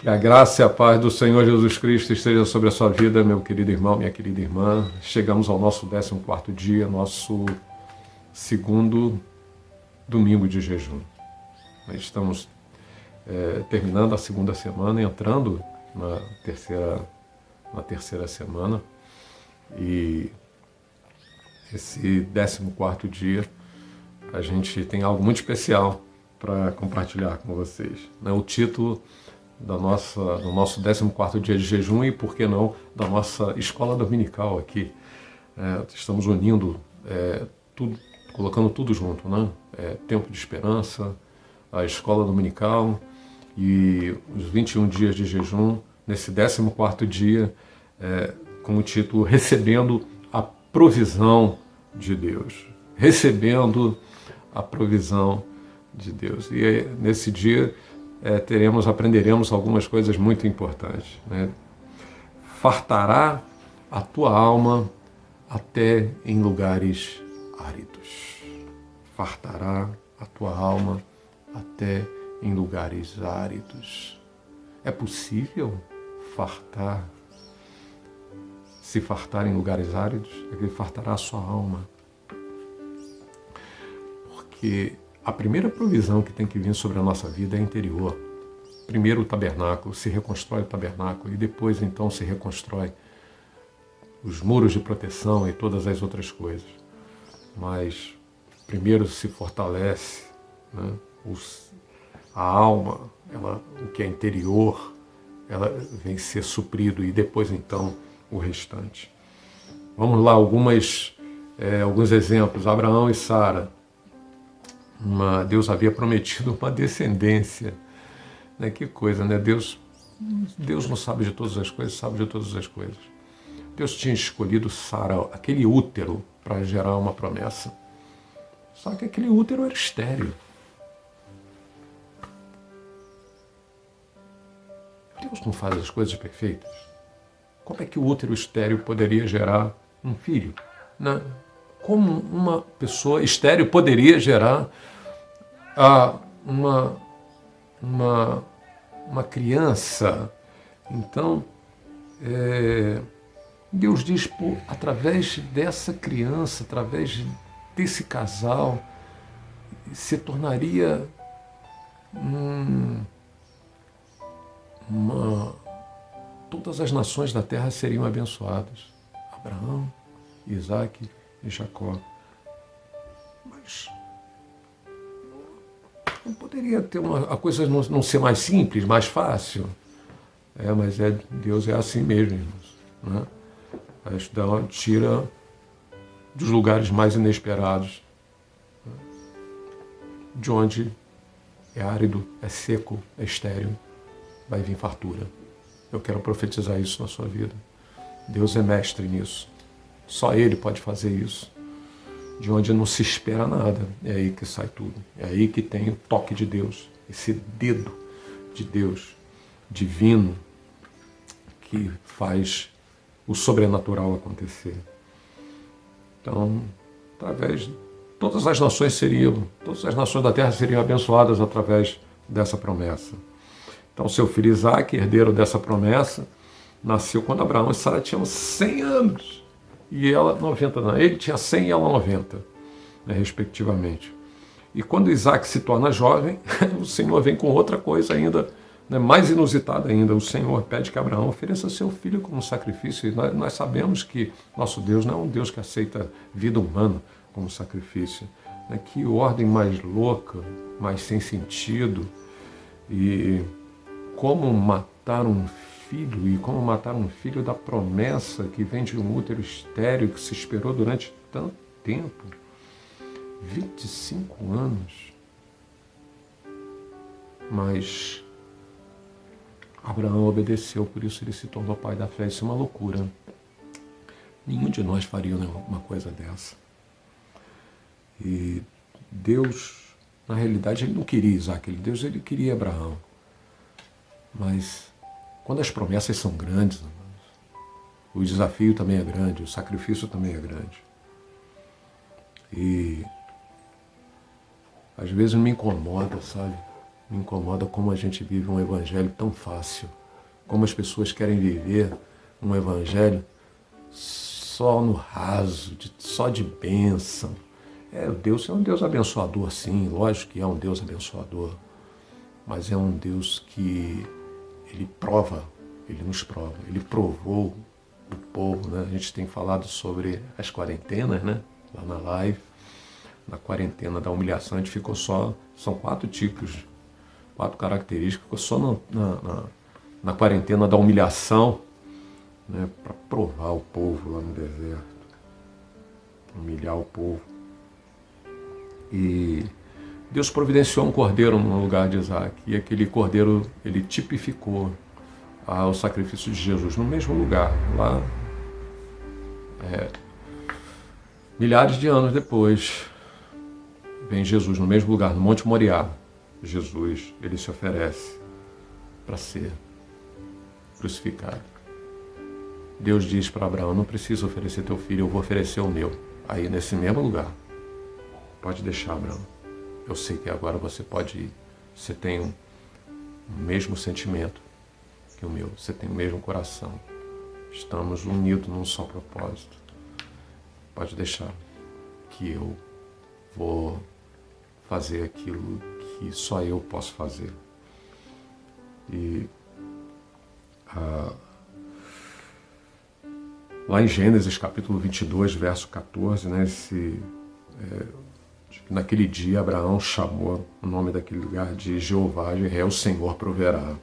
Que a graça e a paz do Senhor Jesus Cristo esteja sobre a sua vida, meu querido irmão, minha querida irmã. Chegamos ao nosso 14º dia, nosso segundo domingo de jejum. Nós estamos terminando a segunda semana, entrando na terceira semana. E esse 14º dia, a gente tem algo muito especial para compartilhar com vocês. O título do nosso 14º dia de jejum e, por que não, da nossa escola dominical aqui. Estamos unindo tudo, colocando tudo junto, né? Tempo de esperança, a escola dominical e os 21 dias de jejum, nesse 14º dia, com o título Recebendo a Provisão de Deus. Recebendo a provisão de Deus. E nesse dia aprenderemos algumas coisas muito importantes. Né? Fartará a tua alma até em lugares áridos. Fartará a tua alma até em lugares áridos. É possível se fartar em lugares áridos? É que ele fartará a sua alma. Porque a primeira provisão que tem que vir sobre a nossa vida é interior. Primeiro o tabernáculo, se reconstrói o tabernáculo e depois então se reconstrói os muros de proteção e todas as outras coisas. Mas primeiro se fortalece, né? A alma, o que é interior, ela vem ser suprido e depois então o restante. Vamos lá, alguns exemplos. Abraão e Sara. Deus havia prometido uma descendência. Né? Que coisa, né? Deus não sabe de todas as coisas, sabe de todas as coisas. Deus tinha escolhido Sara, aquele útero, para gerar uma promessa. Só que aquele útero era estéril. Deus não faz as coisas perfeitas. Como é que o útero estéril poderia gerar um filho? Né? Como uma pessoa estéril poderia gerar uma criança? Então, Deus diz, através dessa criança, através desse casal, se tornaria todas as nações da terra seriam abençoadas. Abraão, Isaac e Jacó. Mas não poderia ter a coisa não ser mais simples, mais fácil? Mas Deus é assim mesmo, irmãos. Né? Tira dos lugares mais inesperados, de onde é árido, é seco, é estéril, vai vir fartura. Eu quero profetizar isso na sua vida. Deus é mestre nisso. Só Ele pode fazer isso. De onde não se espera nada, é aí que sai tudo. É aí que tem o toque de Deus, esse dedo de Deus divino que faz o sobrenatural acontecer. Então, todas as nações da terra seriam abençoadas através dessa promessa. Então, seu filho Isaac, herdeiro dessa promessa, nasceu quando Abraão e Sara tinham 100 anos. E ela 90 anos. Ele tinha 100 e ela 90, né, respectivamente. E quando Isaac se torna jovem, o Senhor vem com outra coisa ainda, né, mais inusitada ainda. O Senhor pede que Abraão ofereça seu filho como sacrifício. E nós sabemos que nosso Deus não é um Deus que aceita vida humana como sacrifício. Né? Que ordem mais louca, mais sem sentido. E como matar um filho, e como matar um filho da promessa que vem de um útero estéril que se esperou durante tanto tempo, 25 anos. Mas Abraão obedeceu, por isso ele se tornou pai da fé. Isso é uma loucura. Nenhum de nós faria uma coisa dessa. E Deus, na realidade, ele não queria Isaac, ele queria Abraão. Mas quando as promessas são grandes, o desafio também é grande, o sacrifício também é grande. E às vezes me incomoda, sabe? Me incomoda como a gente vive um evangelho tão fácil. Como as pessoas querem viver um evangelho só no raso, só de bênção. Deus é um Deus abençoador, sim, lógico que é um Deus abençoador. Mas é um Deus que Ele prova, Ele nos prova. Ele provou o povo, né? A gente tem falado sobre as quarentenas, né? Lá na live. Na quarentena da humilhação, a gente ficou só... São 4 tipos, 4 características. Ficou só na quarentena da humilhação, né? Para provar o povo lá no deserto. Humilhar o povo. E Deus providenciou um cordeiro no lugar de Isaac. E aquele cordeiro, ele tipificou o sacrifício de Jesus no mesmo lugar, lá milhares de anos depois. Vem Jesus no mesmo lugar, no Monte Moriá. Jesus, ele se oferece para ser crucificado. Deus diz para Abraão, não precisa oferecer teu filho, eu vou oferecer o meu. Aí nesse mesmo lugar. Pode deixar, Abraão. Eu sei que agora você pode ir. Você tem o mesmo sentimento que o meu. Você tem o mesmo coração. Estamos unidos num só propósito. Pode deixar que eu vou fazer aquilo que só eu posso fazer. E lá em Gênesis capítulo 22, verso 14, né, naquele dia Abraão chamou o nome daquele lugar de Jeová, Jireh, o Senhor proverá.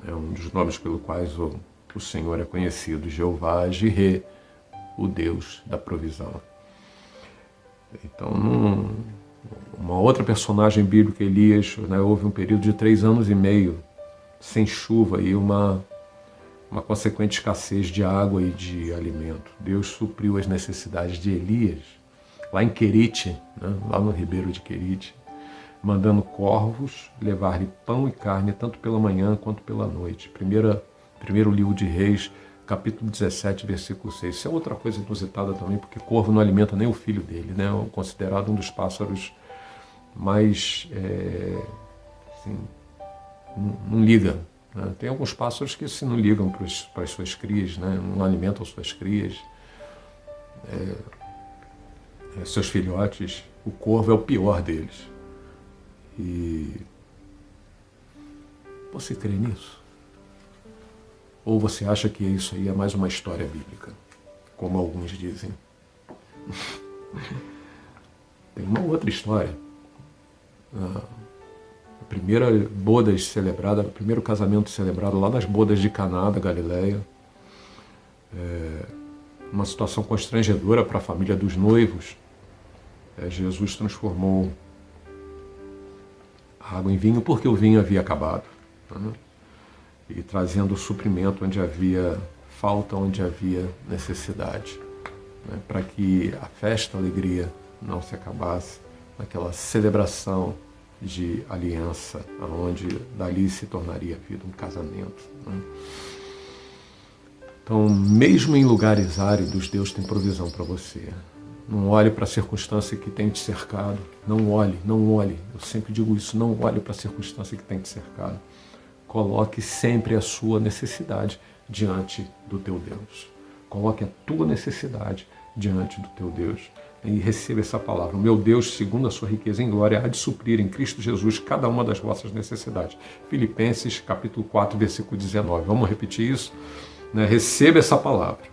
É um dos nomes pelo quais o Senhor é conhecido, Jeová, Jireh, o Deus da provisão. Então, uma outra personagem bíblica, Elias, né, houve um período de 3 anos e meio sem chuva e uma consequente escassez de água e de alimento. Deus supriu as necessidades de Elias, lá em Querite, né, lá no ribeiro de Querite, mandando corvos levar-lhe pão e carne, tanto pela manhã quanto pela noite. Primeiro livro de Reis, capítulo 17, versículo 6. Isso é outra coisa inusitada também, porque corvo não alimenta nem o filho dele, né? Considerado um dos pássaros mais... assim, não liga. Né? Tem alguns pássaros que se não ligam para as suas crias, né? Não alimentam suas crias, seus filhotes. O corvo é o pior deles. E você crê nisso? Ou você acha que isso aí é mais uma história bíblica, como alguns dizem? Tem uma outra história. A primeira boda celebrada, o primeiro casamento celebrado lá nas bodas de Caná, da Galileia. Uma situação constrangedora para a família dos noivos. Jesus transformou a água em vinho porque o vinho havia acabado, né? E trazendo suprimento onde havia falta, onde havia necessidade, né? Para que a festa, a alegria não se acabasse naquela celebração de aliança, onde dali se tornaria a vida um casamento, né? Então, mesmo em lugares áridos, Deus tem provisão para você. Não olhe para a circunstância que tem te cercado. Não olhe. Eu sempre digo isso, não olhe para a circunstância que tem te cercado. Coloque sempre a sua necessidade diante do teu Deus. Coloque a tua necessidade diante do teu Deus. E receba essa palavra. O meu Deus, segundo a sua riqueza em glória, há de suprir em Cristo Jesus cada uma das vossas necessidades. Filipenses, capítulo 4, versículo 19. Vamos repetir isso? Né? Receba essa palavra.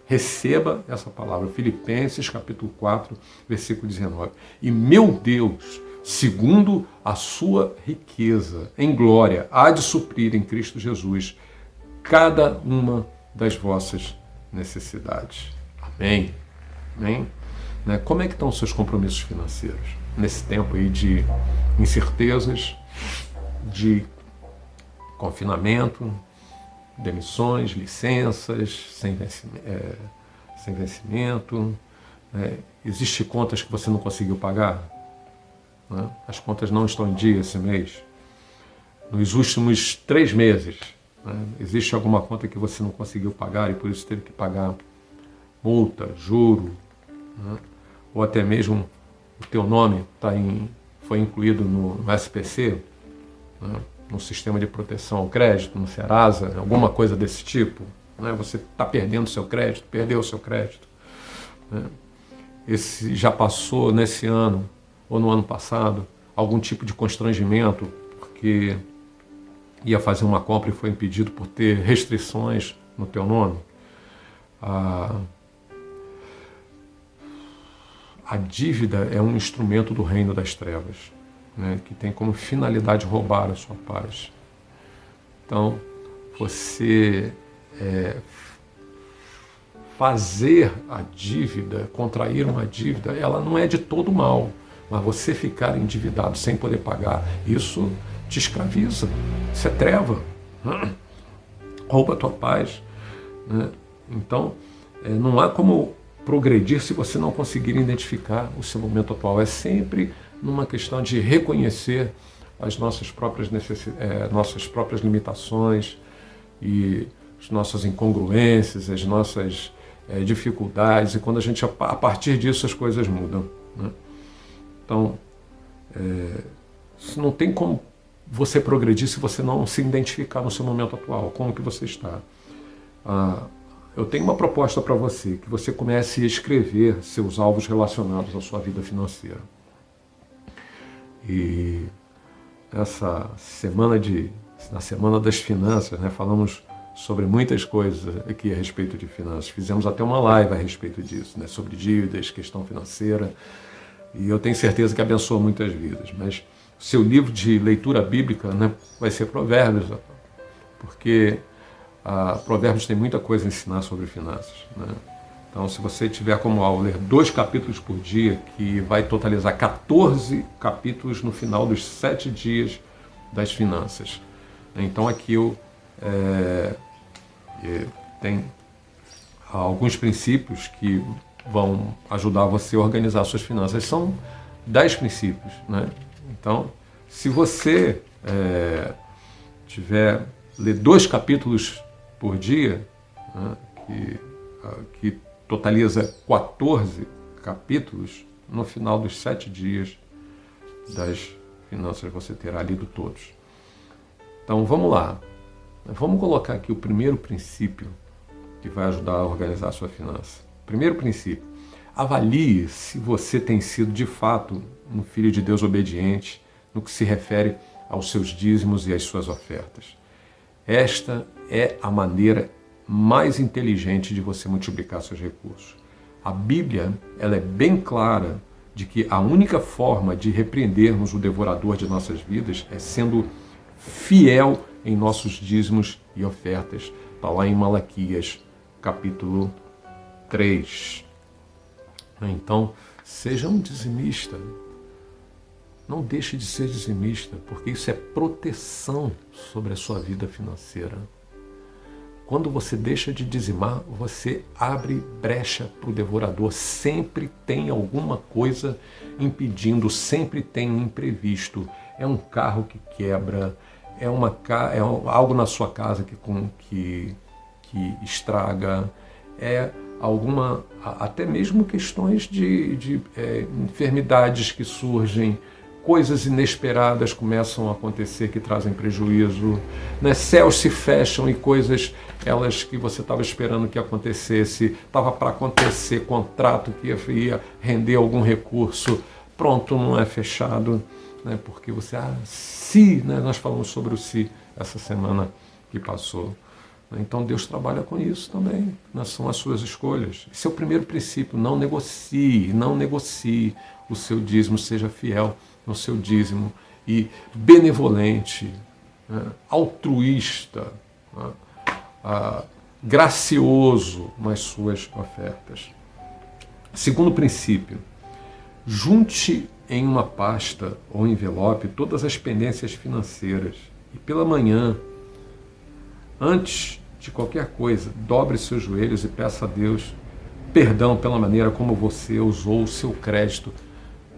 Receba essa palavra. Filipenses, capítulo 4, versículo 19. E meu Deus, segundo a sua riqueza em glória, há de suprir em Cristo Jesus cada uma das vossas necessidades. Amém? Amém? Né? Como é que estão os seus compromissos financeiros? Nesse tempo aí de incertezas, de confinamento, demissões, licenças, sem vencimento. Existem contas que você não conseguiu pagar? Né? As contas não estão em dia esse mês. Nos últimos 3 meses, né? Existe alguma conta que você não conseguiu pagar e por isso teve que pagar multa, juro, né? Ou até mesmo o teu nome foi incluído no SPC, né? No sistema de proteção ao crédito, no Serasa, alguma coisa desse tipo, né? Você está perdendo seu crédito, perdeu o seu crédito, né? Esse já passou nesse ano ou no ano passado algum tipo de constrangimento porque ia fazer uma compra e foi impedido por ter restrições no teu nome? A dívida é um instrumento do reino das trevas, né, que tem como finalidade roubar a sua paz. Então, você fazer a dívida, contrair uma dívida, ela não é de todo mal, mas você ficar endividado sem poder pagar, isso te escraviza, isso é treva, rouba a tua paz, né? Então, não há como progredir se você não conseguir identificar o seu momento atual. É sempre numa questão de reconhecer as nossas próprias nossas próprias limitações e as nossas incongruências, as nossas dificuldades, e quando a partir disso as coisas mudam, né? Então, não tem como você progredir se você não se identificar no seu momento atual, como que você está. Eu tenho uma proposta para você, que você comece a escrever seus alvos relacionados à sua vida financeira. E essa semana na Semana das Finanças, né, falamos sobre muitas coisas aqui a respeito de finanças. Fizemos até uma live a respeito disso, né, sobre dívidas, questão financeira, e eu tenho certeza que abençoa muitas vidas. Mas seu livro de leitura bíblica, né, vai ser Provérbios, porque Provérbios tem muita coisa a ensinar sobre finanças, né? Então, se você tiver como alvo ler 2 capítulos por dia, que vai totalizar 14 capítulos no final dos 7 dias das finanças. Então, aqui tem alguns princípios que vão ajudar você a organizar suas finanças. São 10 princípios, né? Então, se você ler 2 capítulos por dia, né, que totaliza 14 capítulos, no final dos 7 dias das finanças você terá lido todos. Então vamos lá, vamos colocar aqui o primeiro princípio que vai ajudar a organizar a sua finança. Primeiro princípio: avalie se você tem sido de fato um filho de Deus obediente no que se refere aos seus dízimos e às suas ofertas. Esta é a maneira mais inteligente de você multiplicar seus recursos. A Bíblia, ela é bem clara de que a única forma de repreendermos o devorador de nossas vidas é sendo fiel em nossos dízimos e ofertas. Está lá em Malaquias, capítulo 3. Então, seja um dizimista. Não deixe de ser dizimista, porque isso é proteção sobre a sua vida financeira. Quando você deixa de dizimar, você abre brecha para o devorador. Sempre tem alguma coisa impedindo, sempre tem um imprevisto. É um carro que quebra, é algo na sua casa que estraga, até mesmo questões de enfermidades que surgem, coisas inesperadas começam a acontecer que trazem prejuízo, né? Céus se fecham e coisas, elas que você estava esperando que acontecesse, estava para acontecer, contrato que ia render algum recurso, pronto, não é fechado, né? Porque você, né? Nós falamos sobre o se essa semana que passou. Então Deus trabalha com isso também, né? São as suas escolhas. Esse é o primeiro princípio: não negocie o seu dízimo, seja fiel no seu dízimo e benevolente, né? Altruísta, né? Gracioso nas suas ofertas. Segundo princípio: junte em uma pasta ou envelope todas as pendências financeiras e pela manhã, antes de qualquer coisa, dobre seus joelhos e peça a Deus perdão pela maneira como você usou o seu crédito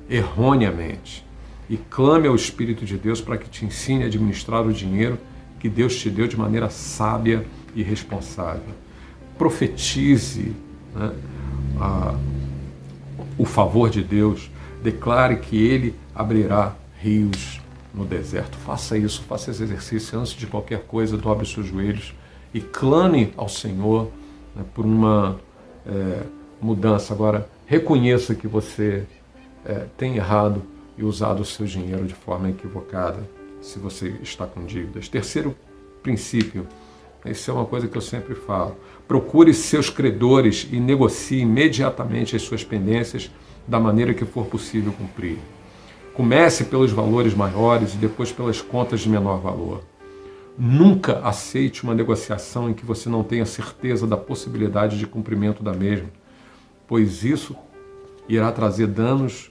erroneamente. E clame ao Espírito de Deus para que te ensine a administrar o dinheiro que Deus te deu de maneira sábia e responsável. Profetize, né, o favor de Deus. Declare que Ele abrirá rios no deserto. Faça isso, faça esse exercício antes de qualquer coisa, dobre os seus joelhos e clame ao Senhor, né, por uma mudança. Agora, reconheça que você tem errado e usado o seu dinheiro de forma equivocada, se você está com dívidas. Terceiro princípio, isso é uma coisa que eu sempre falo: procure seus credores e negocie imediatamente as suas pendências da maneira que for possível cumprir. Comece pelos valores maiores e depois pelas contas de menor valor. Nunca aceite uma negociação em que você não tenha certeza da possibilidade de cumprimento da mesma, pois isso irá trazer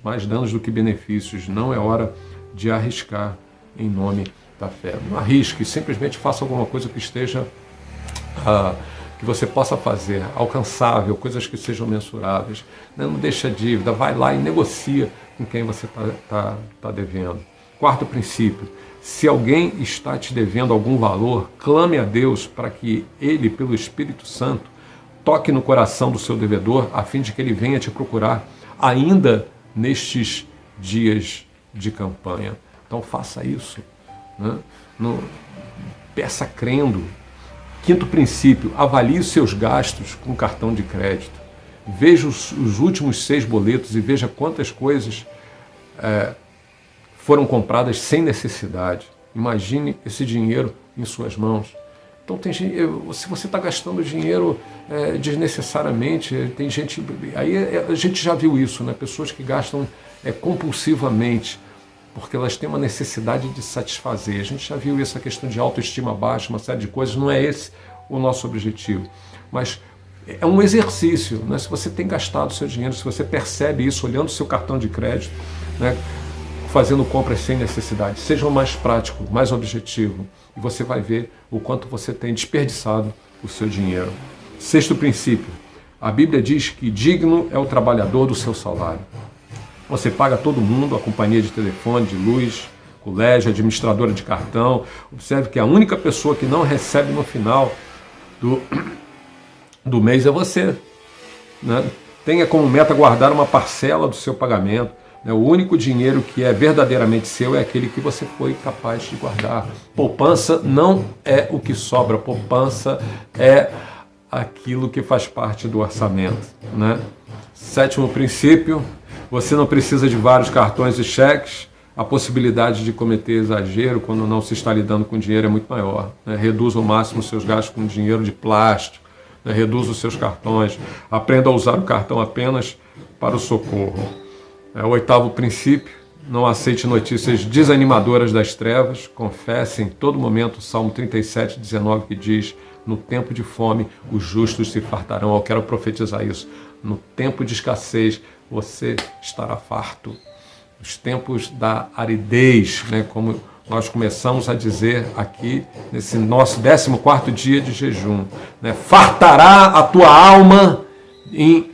mais danos do que benefícios. Não é hora de arriscar em nome da fé. Não arrisque, simplesmente faça alguma coisa que esteja, que você possa fazer, alcançável, coisas que sejam mensuráveis. Não deixa dívida, vai lá e negocia com quem você está devendo. Quarto princípio: se alguém está te devendo algum valor, clame a Deus para que Ele, pelo Espírito Santo, toque no coração do seu devedor, a fim de que ele venha te procurar ainda nestes dias de campanha. Então faça isso, né? Peça crendo. Quinto princípio: avalie os seus gastos com cartão de crédito. Veja os últimos 6 boletos e veja quantas coisas foram compradas sem necessidade. Imagine esse dinheiro em suas mãos. Então, se você está gastando dinheiro desnecessariamente, tem gente... Aí a gente já viu isso, né? Pessoas que gastam compulsivamente, porque elas têm uma necessidade de satisfazer. A gente já viu essa questão de autoestima baixa, uma série de coisas. Não é esse o nosso objetivo. Mas é um exercício, né? Se você tem gastado seu dinheiro, se você percebe isso olhando o seu cartão de crédito, né, fazendo compras sem necessidade, seja mais prático, mais objetivo, e você vai ver o quanto você tem desperdiçado o seu dinheiro. Sexto princípio: a Bíblia diz que digno é o trabalhador do seu salário. Você paga todo mundo, a companhia de telefone, de luz, colégio, administradora de cartão. Observe que a única pessoa que não recebe no final do mês é você, né? Tenha como meta guardar uma parcela do seu pagamento. O único dinheiro que é verdadeiramente seu é aquele que você foi capaz de guardar. Poupança não é o que sobra, poupança é aquilo que faz parte do orçamento, né? Sétimo princípio: você não precisa de vários cartões e cheques. A possibilidade de cometer exagero quando não se está lidando com dinheiro é muito maior, né? Reduza ao máximo os seus gastos com dinheiro de plástico, né? Reduza os seus cartões. Aprenda a usar o cartão apenas para o socorro. O oitavo princípio: não aceite notícias desanimadoras das trevas. Confesse em todo momento o Salmo 37:19, que diz: no tempo de fome os justos se fartarão. Eu quero profetizar isso. No tempo de escassez você estará farto. Os tempos da aridez, né, como nós começamos a dizer aqui nesse nosso 14º dia de jejum, né, fartará a tua alma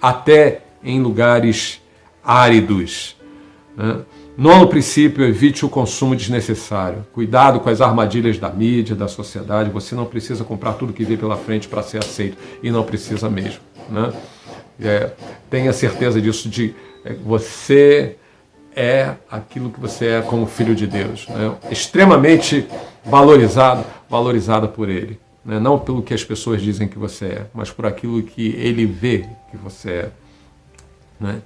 até em lugares áridos, né? Nono princípio: evite o consumo desnecessário. Cuidado com as armadilhas da mídia, da sociedade. Você não precisa comprar tudo que vê pela frente para ser aceito, e não precisa mesmo, né? Tenha certeza disso, você é aquilo que você é como filho de Deus, né? Extremamente valorizada por Ele, né? Não pelo que as pessoas dizem que você é, mas por aquilo que Ele vê que você é, né?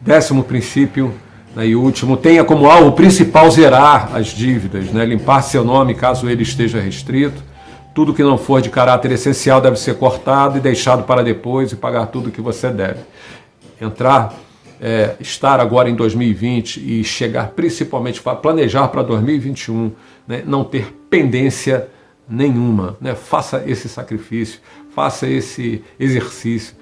10º princípio, né, e último: tenha como alvo principal zerar as dívidas, né? Limpar seu nome caso ele esteja restrito. Tudo que não for de caráter essencial deve ser cortado e deixado para depois, e pagar tudo que você deve. Estar agora em 2020 e chegar principalmente para planejar para 2021, né? Não ter pendência nenhuma, né? Faça esse sacrifício, faça esse exercício,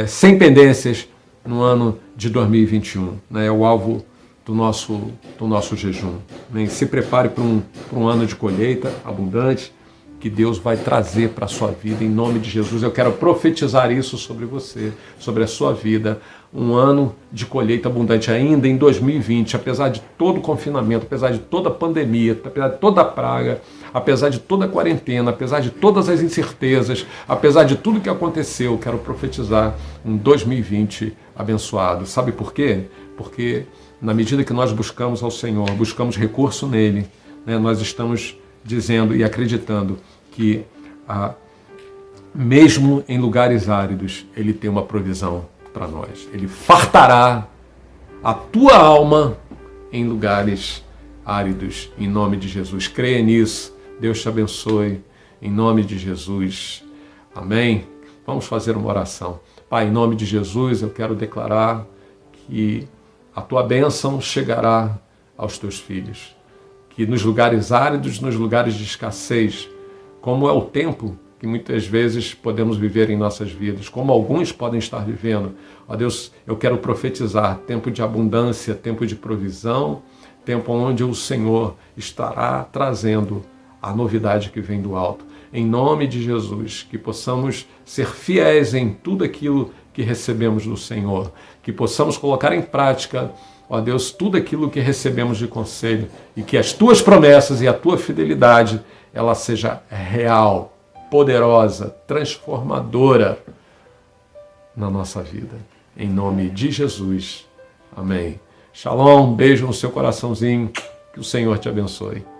sem pendências, no ano de 2021, né? É o alvo do nosso jejum, né? Se prepare para um ano de colheita abundante que Deus vai trazer para a sua vida, em nome de Jesus. Eu quero profetizar isso sobre você, sobre a sua vida. Um ano de colheita abundante ainda em 2020, apesar de todo o confinamento, apesar de toda a pandemia, apesar de toda a praga, apesar de toda a quarentena, apesar de todas as incertezas, apesar de tudo que aconteceu. Quero profetizar um 2020 abençoado. Sabe por quê? Porque na medida que nós buscamos ao Senhor, buscamos recurso nele, né, nós estamos dizendo e acreditando que mesmo em lugares áridos, Ele tem uma provisão para nós. Ele fartará a tua alma em lugares áridos, em nome de Jesus. Creia nisso. Deus te abençoe, em nome de Jesus. Amém? Vamos fazer uma oração. Pai, em nome de Jesus, eu quero declarar que a tua bênção chegará aos teus filhos. Que nos lugares áridos, nos lugares de escassez, como é o tempo que muitas vezes podemos viver em nossas vidas, como alguns podem estar vivendo. Ó Deus, eu quero profetizar tempo de abundância, tempo de provisão, tempo onde o Senhor estará trazendo a novidade que vem do alto. Em nome de Jesus, que possamos ser fiéis em tudo aquilo que recebemos do Senhor, que possamos colocar em prática, ó Deus, tudo aquilo que recebemos de conselho e que as tuas promessas e a tua fidelidade, ela seja real, poderosa, transformadora na nossa vida. Em nome de Jesus. Amém. Shalom, beijo no seu coraçãozinho. Que o Senhor te abençoe.